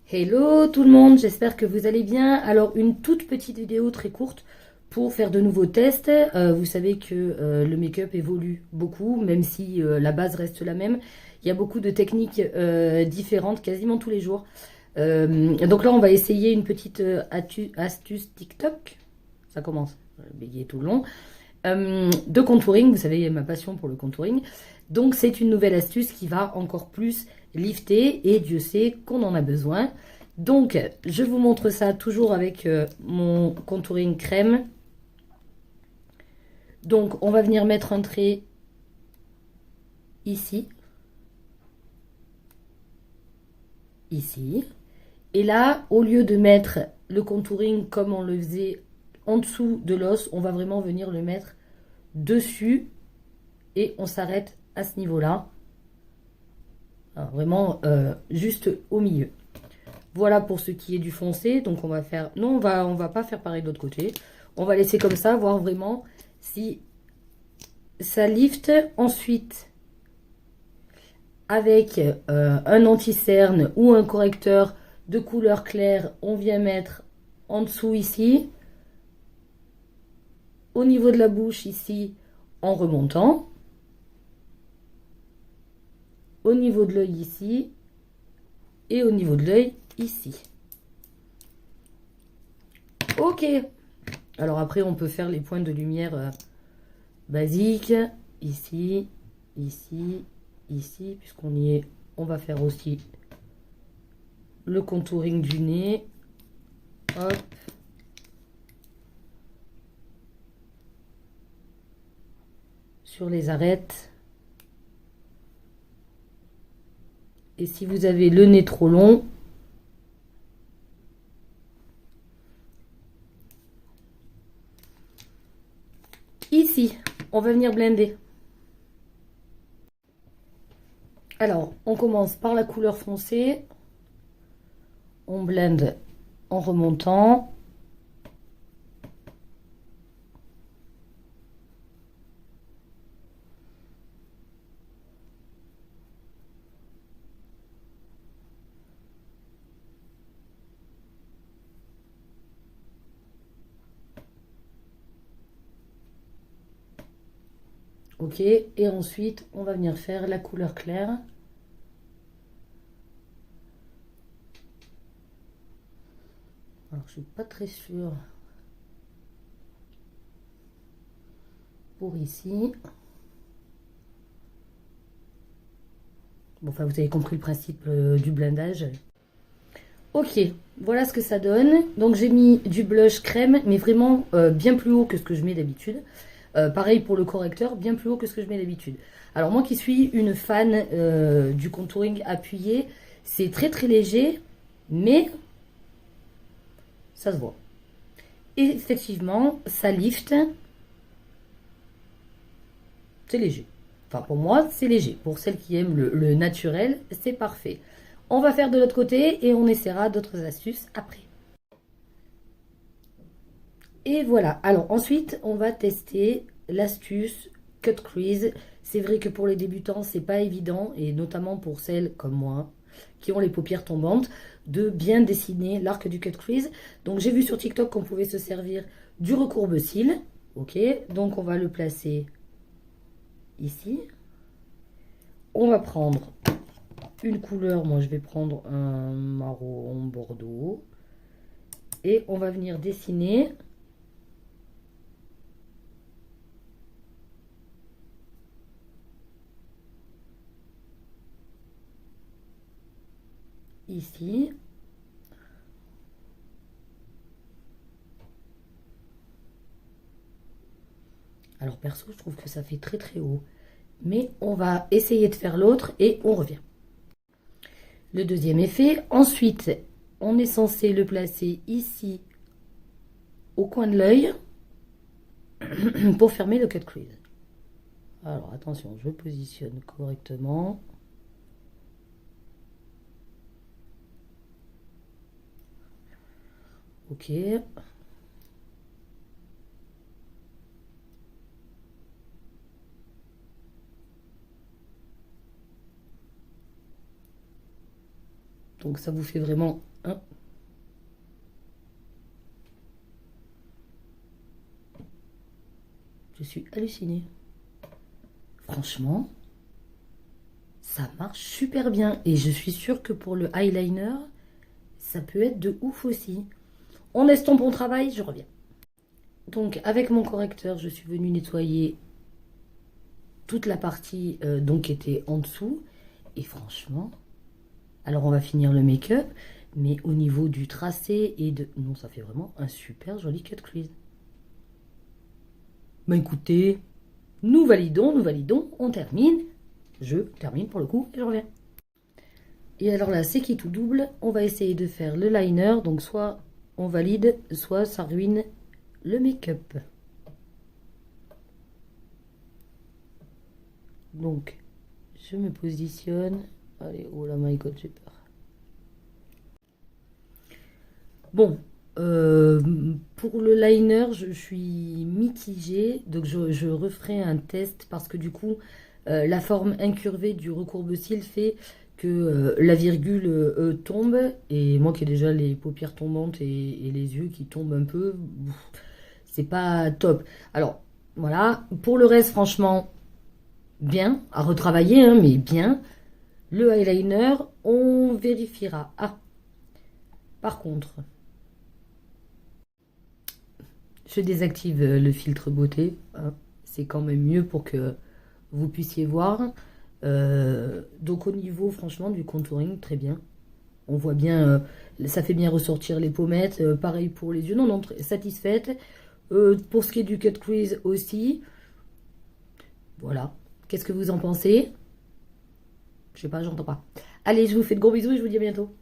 Hello tout le monde, j'espère que vous allez bien. Alors une toute petite vidéo très courte pour faire de nouveaux tests. Vous savez que le make-up évolue beaucoup, même si la base reste la même. Il y a beaucoup de techniques différentes quasiment tous les jours. Donc là on va essayer une petite astuce TikTok. Ça commence, bégayer tout le long. De contouring, vous savez ma passion pour le contouring. Donc c'est une nouvelle astuce qui va encore plus lifter et Dieu sait qu'on en a besoin. Donc je vous montre ça toujours avec mon contouring crème. Donc on va venir mettre un trait ici, ici. Et là, au lieu de mettre le contouring comme on le faisait en dessous de l'os, on va vraiment venir le mettre dessus et on s'arrête à ce niveau-là. Vraiment juste au milieu. Voilà pour ce qui est du foncé. Donc on va faire... Non, on va pas faire pareil de l'autre côté. On va laisser comme ça, voir vraiment si ça lift. Ensuite, avec un anti-cerne ou un correcteur de couleur claire, on vient mettre en dessous ici. Au niveau de la bouche ici, en remontant. Au niveau de l'œil ici. Et au niveau de l'œil ici. Ok. Alors après, on peut faire les points de lumière basiques. Ici, ici, ici. Puisqu'on y est, on va faire aussi le contouring du nez. Hop. Sur les arêtes. Et si vous avez le nez trop long, ici, on va venir blender. Alors, on commence par la couleur foncée. On blende en remontant. Ok, et ensuite, on va venir faire la couleur claire. Alors, je suis pas très sûre pour ici. Bon, enfin, vous avez compris le principe du blindage. Ok, voilà ce que ça donne. Donc, j'ai mis du blush crème, mais vraiment bien plus haut que ce que je mets d'habitude. Pareil pour le correcteur, bien plus haut que ce que je mets d'habitude. Alors, moi qui suis une fan du contouring appuyé, c'est très très léger, mais ça se voit. Et effectivement, ça lift. C'est léger. Enfin, pour moi, c'est léger. Pour celles qui aiment le naturel, c'est parfait. On va faire de l'autre côté et on essaiera d'autres astuces après. Et voilà. Alors ensuite, on va tester l'astuce cut crease. C'est vrai que pour les débutants, c'est pas évident, et notamment pour celles comme moi qui ont les paupières tombantes, de bien dessiner l'arc du cut crease. Donc j'ai vu sur TikTok qu'on pouvait se servir du recourbe-cils. Ok, donc on va le placer ici. On va prendre une couleur, moi je vais prendre un marron bordeaux, et on va venir dessiner ici. Alors perso, je trouve que ça fait très très haut, mais on va essayer de faire l'autre et on revient. Le deuxième effet. Ensuite, on est censé le placer ici au coin de l'œil pour fermer le cut crease. Alors attention, je positionne correctement. Ok. Donc ça vous fait vraiment hein. Je suis hallucinée. Franchement, ça marche super bien. Et je suis sûre que pour le eyeliner, ça peut être de ouf aussi. On estompe, on travaille, je reviens. Donc avec mon correcteur, je suis venue nettoyer toute la partie donc qui était en dessous. Et franchement, alors on va finir le make-up, mais au niveau du tracé et de... Non, ça fait vraiment un super joli cut crease. Bah écoutez, nous validons, on termine. Je termine pour le coup et je reviens. Et alors là, c'est qui tout double. On va essayer de faire le liner. Donc soit on valide, soit ça ruine le make-up. Donc, je me positionne. Allez, oh là, my god, j'ai peur. Bon, pour le liner, je suis mitigée. Donc, je referai un test parce que du coup, la forme incurvée du recourbe-cils fait que la virgule tombe. Et moi qui ai déjà les paupières tombantes et les yeux qui tombent un peu, c'est pas top. Alors, voilà. Pour le reste, franchement, bien. À retravailler, hein, mais bien. Le eyeliner, on vérifiera. Ah, par contre, je désactive le filtre beauté, hein. C'est quand même mieux pour que vous puissiez voir. Donc au niveau, franchement, du contouring, très bien. On voit bien, ça fait bien ressortir les pommettes. Pareil pour les yeux. Non, non, satisfaite. Pour ce qui est du cut crease aussi. Voilà. Qu'est-ce que vous en pensez? Je sais pas, j'entends pas. Allez, je vous fais de gros bisous et je vous dis à bientôt.